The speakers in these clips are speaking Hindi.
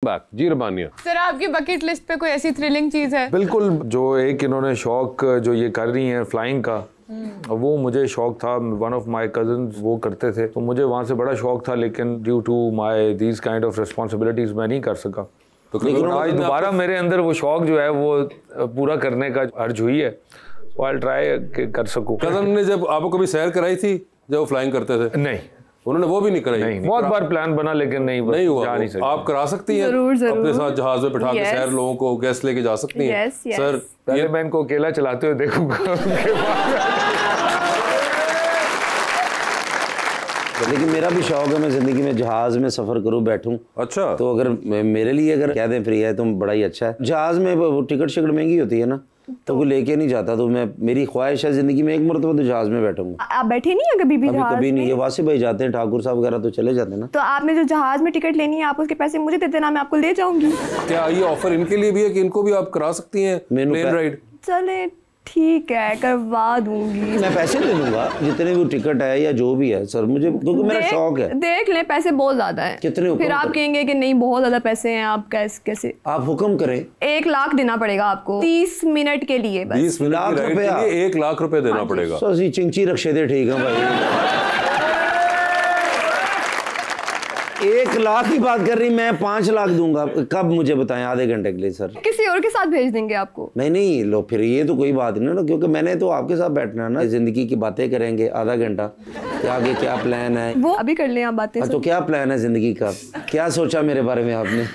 बैक। जी रबानिया सर, आपकी बकेट लिस्ट पे कोई ऐसी थ्रिलिंग चीज है? बिल्कुल, जो एक इन्होंने शौक जो ये कर रही हैं फ्लाइंग का, वो मुझे शौक था। वन ऑफ माय कजन्स वो करते थे, तो मुझे वहाँ से बड़ा शौक था, लेकिन due to my these kind of responsibilities मैं नहीं कर सका। तो लेकिन आज दोबारा मेरे अंदर वो शौक जो है वो पूरा करने का अर्ज हुई है, तो आई ट्राई कर सकूँ। कजन ने जब आपको कभी सैर कराई थी जब वो फ्लाइंग करते थे? नहीं, उन्होंने वो भी नहीं कराई? नहीं, बहुत बार प्लान बना लेकिन नहीं हुआ। जा नहीं सकते। आप करा सकती हैं अपने साथ जहाज में बिठा के सैर, लोगों को गेस्ट लेके जा सकती हैं। सर पहले मैं इनको अकेला चलाते हुए देखूंगा। लेकिन मेरा भी शौक है, मैं जिंदगी में जहाज में सफर करूं, बैठूं। अच्छा, तो अगर मेरे लिए अगर कह दें फ्री है तो बड़ा ही अच्छा है। जहाज में वो टिकट शिकट महंगी होती है ना, तो कोई लेके नहीं जाता। तो मैं, मेरी ख्वाहिश है जिंदगी में एक मरतबा तो जहाज में बैठूंगा। आप बैठे नहीं है कभी भी जहाज कभी में? नहीं। ये वासिफ भाई जाते हैं, ठाकुर साहब वगैरह तो चले जाते हैं ना। तो आपने जो जहाज में टिकट लेनी है, आप उसके पैसे मुझे दे देना, मैं आपको ले जाऊंगी। क्या ये ऑफर इनके लिए भी है कि इनको भी आप करा सकती हैं प्लेन राइड? चले ठीक है, करवा दूंगी। मैं पैसे दे दूंगा जितने भी टिकट है या जो भी है सर, मुझे क्योंकि मेरा शौक है। देख लें, पैसे बहुत ज्यादा है। कितने? फिर आप कहेंगे कि नहीं बहुत ज्यादा पैसे हैं, आप कैसे? आप हुक्म करें। 1 लाख देना पड़ेगा आपको 30 मिनट के लिए बस। 20 मिनट की राइड के लिए 1 लाख रुपए देना पड़ेगा। सो जी चिंची रखे थे, ठीक है भाई। 1 लाख की बात कर रही, मैं 5 लाख दूंगा। कब मुझे बताएं? आधे घंटे के लिए सर। किसी और के साथ भेज देंगे आपको। नहीं लो, फिर ये तो कोई बात नहीं ना, क्योंकि मैंने तो आपके साथ बैठना है ना, जिंदगी की बातें करेंगे आधा घंटा कि आगे क्या प्लान है। वो अभी कर लें आप बातें। तो क्या प्लान है जिंदगी का? क्या सोचा मेरे बारे में आपने?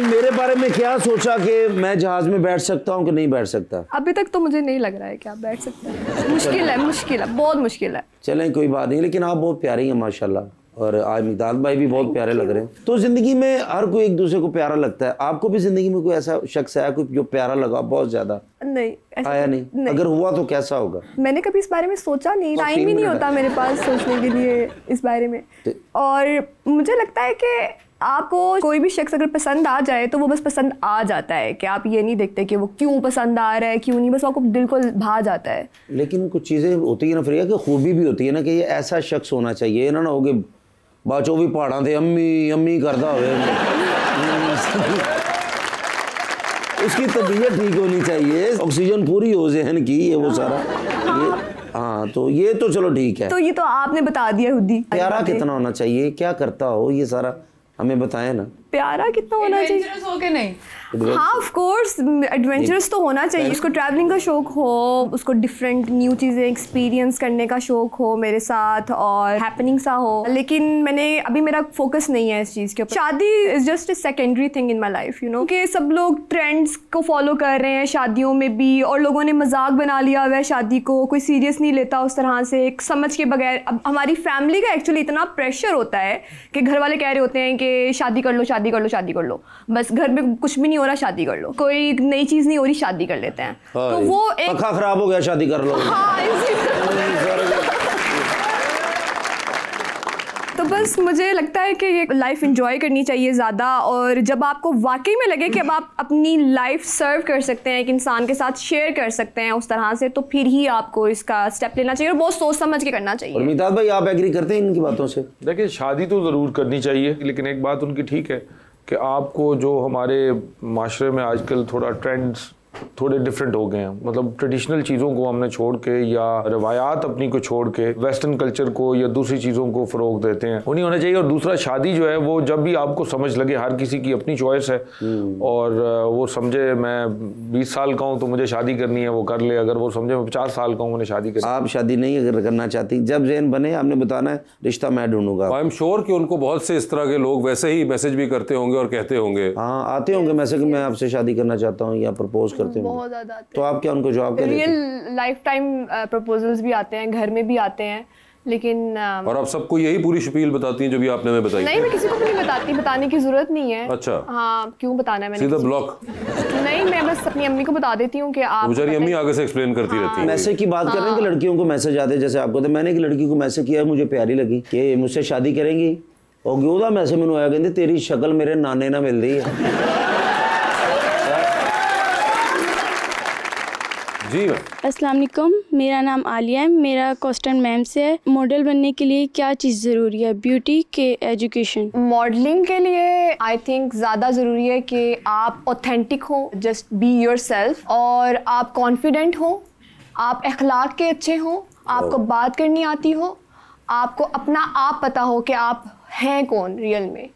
मेरे बारे में क्या सोचा कि मैं जहाज में बैठ सकता हूँ कि नहीं बैठ सकता? अभी तक तो मुझे नहीं लग रहा है कि आप बैठ सकते हैं। मुश्किल है, बहुत मुश्किल है। चलें कोई बात नहीं, लेकिन आप बहुत प्यारी हैं माशाल्लाह, और आज मिगदाद भाई भी बहुत प्यारे लग रहे हैं। तो जिंदगी में हर कोई एक दूसरे को प्यारा लगता है। आपको भी जिंदगी में कोई ऐसा शख्स आया कोई जो प्यारा लगा बहुत ज्यादा? नहीं, आया नहीं। अगर हुआ तो कैसा होगा? मैंने कभी इस बारे में सोचा नहीं, टाइम ही नहीं होता मेरे पास सोचने के लिए इस बारे में। और मुझे लगता है कि आपको कोई भी शख्स अगर पसंद आ जाए तो वो बस पसंद आ जाता है, कि आप ये नहीं देखते कि वो क्यों पसंद आ रहा है, क्यों नहीं, बस आपको दिल को भा जाता है। लेकिन कुछ चीज़ें होती है ना फ्रिया, कि खूबी भी होती है ना, कि ये ऐसा शख्स होना चाहिए ना हो कि बाचो भी पहाड़ा थे अम्मी अम्मी करता हो, उसकी तबीयत ठीक होनी चाहिए, ऑक्सीजन पूरी हो जहन की, ये वो सारा हाँ, तो ये तो चलो ठीक है। तो ये तो आपने बता दिया खुद ही। प्यारा कितना होना चाहिए, क्या करता हो, ये सारा हमें बताएं ना। प्यारा कितना होना चाहिए? एडवेंचरस हो के नहीं? हाँ ऑफ कोर्स एडवेंचरस तो होना चाहिए। उसको ट्रैवलिंग का शौक हो, उसको डिफरेंट न्यू चीज़ें एक्सपीरियंस करने का शौक हो मेरे साथ, और हैपनिंग सा हो। लेकिन मैंने अभी, मेरा फोकस नहीं है इस चीज़ के ऊपर। शादी is just a secondary thing in my life, you know, कि सब लोग ट्रेंड्स को फॉलो कर रहे हैं शादियों में भी, और लोगों ने मजाक बना लिया हुआ है शादी को, कोई सीरियस नहीं लेता उस तरह से एक समझ के बगैर। अब हमारी फैमिली का एक्चुअली इतना प्रेशर होता है कि घर वाले कह रहे होते हैं कि शादी कर लो शादी कर लो शादी कर लो, बस घर में कुछ भी नहीं हो रहा शादी कर लो, कोई नई चीज नहीं हो रही शादी कर लेते हैं। तो वो एक पंखा खराब हो गया शादी कर लो। हाँ, तो बस मुझे लगता है कि ये लाइफ एंजॉय करनी चाहिए ज़्यादा, और जब आपको वाकई में लगे कि अब आप अपनी लाइफ सर्व कर सकते हैं, एक इंसान के साथ शेयर कर सकते हैं उस तरह से, तो फिर ही आपको इसका स्टेप लेना चाहिए, और बहुत सोच समझ के करना चाहिए। और मिगदाद भाई आप एग्री करते हैं इनकी बातों से? देखिए, शादी तो ज़रूर करनी चाहिए, लेकिन एक बात उनकी ठीक है कि आपको जो हमारे माशरे में आजकल थोड़ा ट्रेंड्स थोड़े डिफरेंट हो गए हैं, मतलब ट्रेडिशनल चीज़ों को हमने छोड़ के या रवायात अपनी को छोड़ के वेस्टर्न कल्चर को या दूसरी चीज़ों को फ़रोग देते हैं, वो नहीं होना चाहिए। और दूसरा, शादी जो है वो जब भी आपको समझ लगे, हर किसी की अपनी चॉइस है, और वो समझे मैं 20 साल का हूँ तो मुझे शादी करनी है वो कर ले, अगर वो समझे मैं 50 साल का हूँ मैंने शादी करनी। आप शादी नहीं अगर करना चाहती, जब ज़हन बने आपने बताना है, रिश्ता मैं ढूंढूंगा। आई एम श्योर कि उनको बहुत से इस तरह के लोग वैसे ही मैसेज भी करते होंगे और कहते होंगे। हाँ, आते होंगे मैसेज, मैं आपसे शादी करना चाहता हूँ या प्रपोज करते होंगे। बहुत ज़्यादा। तो आप क्या उनको जवाब देते हैं? रियल लाइफ टाइम प्रपोजल्स भी आते हैं, घर में भी आते हैं, लेकिन और आप सबको यही पूरी शपील बताती हैं जो भी आपने हमें बताई? नहीं, मैं किसी को भी नहीं बताती, बताने की जरूरत नहीं है। अच्छा। हाँ, क्यों बताना है मैंने? सीधा ब्लॉक? नहीं, मैं बस अपनी अम्मी को बता देती हूँ कि आप। बेचारी अम्मी आगे से एक्सप्लेन करती रहती है। मैसेज की बात कर रहे हैं कि लड़कियों को मैसेज आते हैं, जैसे आपको, तो मैंने एक लड़की को मैसेज किया, मुझे प्यारी लगी कि मुझसे शादी करेंगी, और क्यों मैसेज मैंने आया, कहते तेरी शक्ल मेरे नाने ना मिल रही है। जी मैम। अस्सलाम वालेकुम, मेरा नाम आलिया है। मेरा क्वेश्चन मैम से है, मॉडल बनने के लिए क्या चीज़ ज़रूरी है, ब्यूटी के एजुकेशन? मॉडलिंग के लिए आई थिंक ज़्यादा ज़रूरी है कि आप ऑथेंटिक हो, जस्ट बी योरसेल्फ, और आप कॉन्फिडेंट हो, आप अखलाक के अच्छे हो, आपको बात करनी आती हो, आपको अपना आप पता हो कि आप हैं कौन रियल में।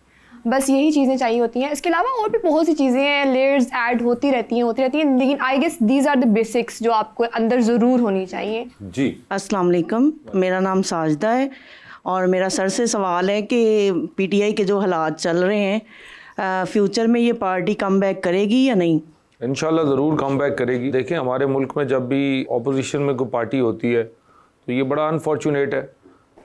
बस यही चीज़ें चाहिए होती हैं। इसके अलावा और भी बहुत सी चीज़ें हैं, लेयर्स ऐड होती रहती हैं, लेकिन I guess these are the basics जो आपको अंदर ज़रूर होनी चाहिए। जी अस्सलाम वालेकुम, मेरा नाम साजिदा है और मेरा सर से सवाल है कि पीटीआई के जो हालात चल रहे हैं, फ्यूचर में ये पार्टी कम बैक करेगी या नहीं? इंशाल्लाह ज़रूर कम बैक करेगी। देखें, हमारे मुल्क में जब भी अपोजिशन में कोई पार्टी होती है तो ये बड़ा अनफॉर्चुनेट है,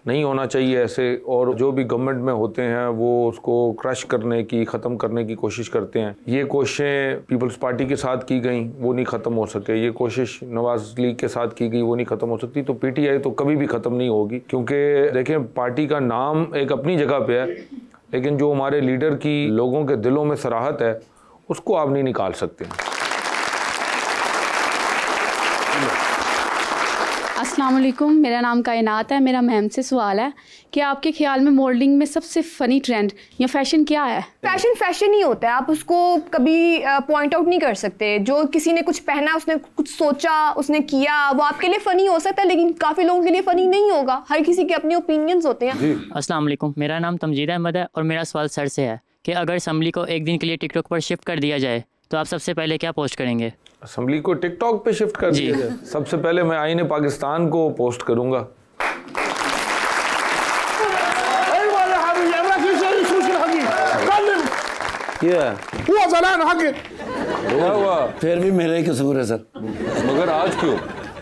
नहीं होना चाहिए ऐसे। और जो भी गवर्नमेंट में होते हैं वो उसको क्रश करने की, ख़त्म करने की कोशिश करते हैं। ये कोशिशें पीपल्स पार्टी के साथ की गई, वो नहीं ख़त्म हो सके। ये कोशिश नवाज लीग के साथ की गई, वो नहीं ख़त्म हो सकती। तो पीटीआई तो कभी भी ख़त्म नहीं होगी, क्योंकि देखें, पार्टी का नाम एक अपनी जगह पे है, लेकिन जो हमारे लीडर की लोगों के दिलों में सराहत है उसको आप नहीं निकाल सकते। अस्सलाम वालेकुम, मेरा नाम कायनात है। मेरा मैम से सवाल है कि आपके ख्याल में मॉडलिंग में सबसे फ़नी ट्रेंड या फैशन क्या है? फैशन ही होता है, आप उसको कभी पॉइंट आउट नहीं कर सकते। जो किसी ने कुछ पहना, उसने कुछ सोचा, उसने किया, वो आपके लिए फ़नी हो सकता है, लेकिन काफ़ी लोगों के लिए फ़नी नहीं होगा। हर किसी के अपने ओपिनियंस होते हैं। अस्सलाम वालेकुम, मेरा नाम तमजीद अहमद है और मेरा सवाल सर से है कि अगर असम्बली को एक दिन के लिए टिकटॉक पर शिफ्ट कर दिया जाए तो आप सबसे पहले क्या पोस्ट करेंगे? असम्बली को टिकटॉक पे शिफ्ट कर दिया जाए? सबसे पहले मैं आईने पाकिस्तान को पोस्ट करूंगा। फिर भी मेरा ही कसूर है सर। मगर आज क्यों?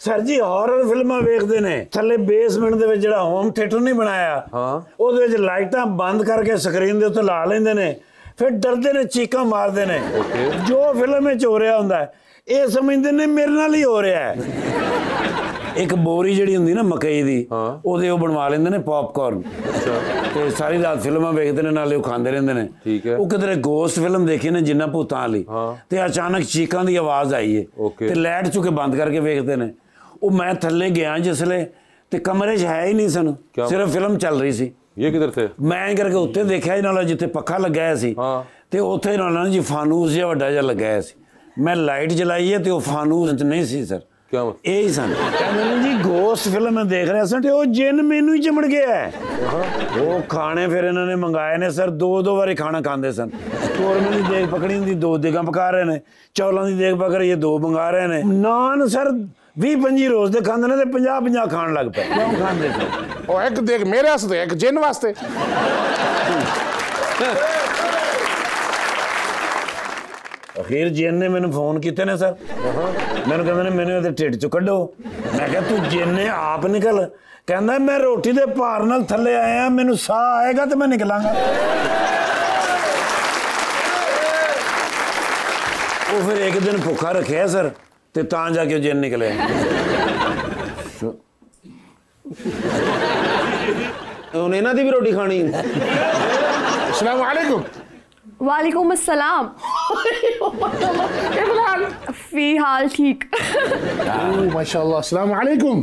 ਸਰ ਜੀ ਹਾਰਰ ਫਿਲਮਾਂ ਵੇਖਦੇ ਨੇ, ਥੱਲੇ ਬੇਸਮੈਂਟ ਦੇ ਵਿੱਚ ਜਿਹੜਾ ਹੋਮ ਥੀਏਟਰ ਨਹੀਂ ਬਣਾਇਆ, ਉਹਦੇ ਵਿੱਚ ਲਾਈਟਾਂ ਬੰਦ ਕਰਕੇ ਸਕਰੀਨ ਦੇ ਉੱਤੇ ਲਾ ਲੈਂਦੇ ਨੇ, ਫਿਰ ਡਰਦੇ ਨੇ, ਚੀਕਾਂ ਮਾਰਦੇ ਨੇ। ਜੋ ਫਿਲਮ ਵਿੱਚ ਹੋ ਰਿਹਾ ਹੁੰਦਾ ਇਹ ਸਮਝਦੇ ਨੇ ਮੇਰੇ ਨਾਲ ਹੀ ਹੋ ਰਿਹਾ ਹੈ। ਇੱਕ ਬੋਰੀ ਜਿਹੜੀ ਹੁੰਦੀ ਨਾ ਮਕਈ ਦੀ, ਉਹਦੇ ਉਹ ਬਣਵਾ ਲੈਂਦੇ ਨੇ ਪੌਪਕਾਰਨ, ਤੇ ਸਾਰੀ ਰਾਤ ਫਿਲਮਾਂ ਵੇਖਦੇ ਨੇ, ਨਾਲੇ ਉਹ ਖਾਂਦੇ ਰਹਿੰਦੇ ਨੇ। ਠੀਕ ਹੈ। ਉਹ ਕਿਧਰੇ ਗੋਸਟ ਫਿਲਮ ਦੇਖੀ ਨੇ ਜਿੰਨਾ ਭੂਤਾਂ ਵਾਲੀ, ਤੇ ਅਚਾਨਕ ਚੀਕਾਂ ਦੀ ਆਵਾਜ਼ ਆਈ ਏ, ਤੇ ਲਾਈਟ ਚੁੱਕ ਕੇ ਬੰਦ ਕਰਕੇ ਵੇਖਦੇ ਨੇ। ਉਹ ਮੈਂ ਥੱਲੇ ਗਿਆ ਜਿਸਲੇ, ਤੇ ਕਮਰੇ 'ਚ ਹੈ ਹੀ ਨਹੀਂ ਸਨ, ਸਿਰਫ ਫਿਲਮ ਚੱਲ ਰਹੀ ਸੀ। ये किधर थे? ਮੈਂ ਕਰਕੇ ਉੱਤੇ ਦੇਖਿਆ ਜੀ, ਨਾਲ ਜਿੱਥੇ ਪੱਖਾ ਲੱਗਾ ਹੋਇਆ ਸੀ, ਤੇ ਉੱਥੇ ਨਾਲ ਜੀ ਫਾਨੂਸ ਜਿਹਾ ਵੱਡਾ ਜਿਹਾ ਲੱਗਾ ਹੋਇਆ ਸੀ। ਮੈਂ ਲਾਈਟ ਜਲਾਈ ਹੈ ਤੇ ਉਹ ਫਾਨੂਸ 'ਚ ਨਹੀਂ ਸੀ ਸਰ। ਇਹ ਹੀ ਸਨ। ਕਹਿੰਦੇ ਨੇ ਜੀ ਗੋਸਟ ਫਿਲਮ ਮੈਂ ਦੇਖ ਰਿਹਾ ਸੀ ਤੇ ਉਹ ਜਿੰਨ ਮੈਨੂੰ ਹੀ ਚਿਮੜ ਗਿਆ ਹੈ। ਉਹ ਖਾਣੇ ਫਿਰ ਇਹਨਾਂ ਨੇ ਮੰਗਾਏ ਨੇ ਸਰ, ਦੋ ਵਾਰੀ ਖਾਣਾ ਖਾਂਦੇ ਸਨ। ਤੋਰਮੇ ਦੀ ਦੇਗ ਪਕੜੀ ਹੁੰਦੀ, 2 ਦੇਗਾਂ ਪਕਾ ਰਹੇ ਨੇ। ਚੌਲਾਂ ਦੀ ਦੇਗ ਪਕੜ ਰਹੀ ਹੈ, 2 ਮੰਗਾ ਰਹੇ ਨੇ। ਨਾਨ ਸਰ 20-25 ਰੋਜ਼ ਦੇ ਖਾਂਦੇ ਨੇ ਤੇ 50-50 ਖਾਣ ਲੱਗ ਪਏ। ਕਿਉਂ ਖਾਂਦੇ ਸਰ? ਉਹ ਇੱਕ ਦੇਖ ਮੇਰੇ ਵਾਸਤੇ, ਇੱਕ ਜਿੰਨ ਵਾਸਤੇ। ਅਖੀਰ ਜਿੰਨ ਨੇ ਮੈਨੂੰ ਫੋਨ ਕੀਤੇ ਨੇ ਸਰ। ਮੈਨੂੰ ਕਹਿੰਦੇ ਨੇ ਮੈਨੂੰ ਇਹਦੇ ਢਿੱਡ 'ਚੋਂ ਕੱਢੋ। ਮੈਂ ਕਿਹਾ ਤੂੰ ਜਿੰਨੇ ਆਪ ਨਿਕਲ। ਕਹਿੰਦਾ ਮੈਂ ਰੋਟੀ ਦੇ ਭਾਰ ਨਾਲ ਥੱਲੇ ਆਇਆ, ਮੈਨੂੰ ਸਾਹ ਆਏਗਾ ਤੇ ਮੈਂ ਨਿਕਲਾਂਗਾ। ਉਹ ਫਿਰ ਇੱਕ ਦਿਨ ਭੁੱਖਾ ਰੱਖਿਆ ਸਰ, ਤੇ ਤਾਂ ਜਾ ਕੇ ਜਿੰਨ ਨਿਕਲੇ। ਹੁਣ ਇਹਨਾਂ ਦੀ ਵੀ ਰੋਟੀ ਖਾਣੀ। अस्सलाम वालेकुम। वालेकुम अस्सलाम। फी हाल ठीक। माशाल्लाह। अस्सलाम वालेकुम।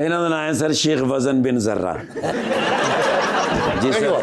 ਇਹਨਾਂ ਦਾ ਨਾਮ ਹੈ ਸਰ ਸ਼ੇਖ ਵਜ਼ਨ ਬਿਨ ਜ਼ਰਾ। ਜੀ ਸਰ,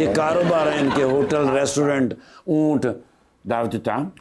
ये कारोबार है इनके, होटल, रेस्टोरेंट, ऊंट, दावत ताम।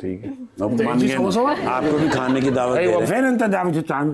ठीक है। आपको भी खाने की दावत दे रहे हैं। फिर इनका दावत ताम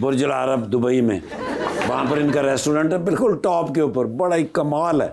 बुर्ज अल अरब दुबई में, वहाँ पर इनका रेस्टोरेंट है बिल्कुल टॉप के ऊपर, बड़ा ही कमाल है।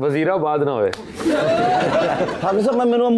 वजीराबाद ना होए। हाँ सर, मैं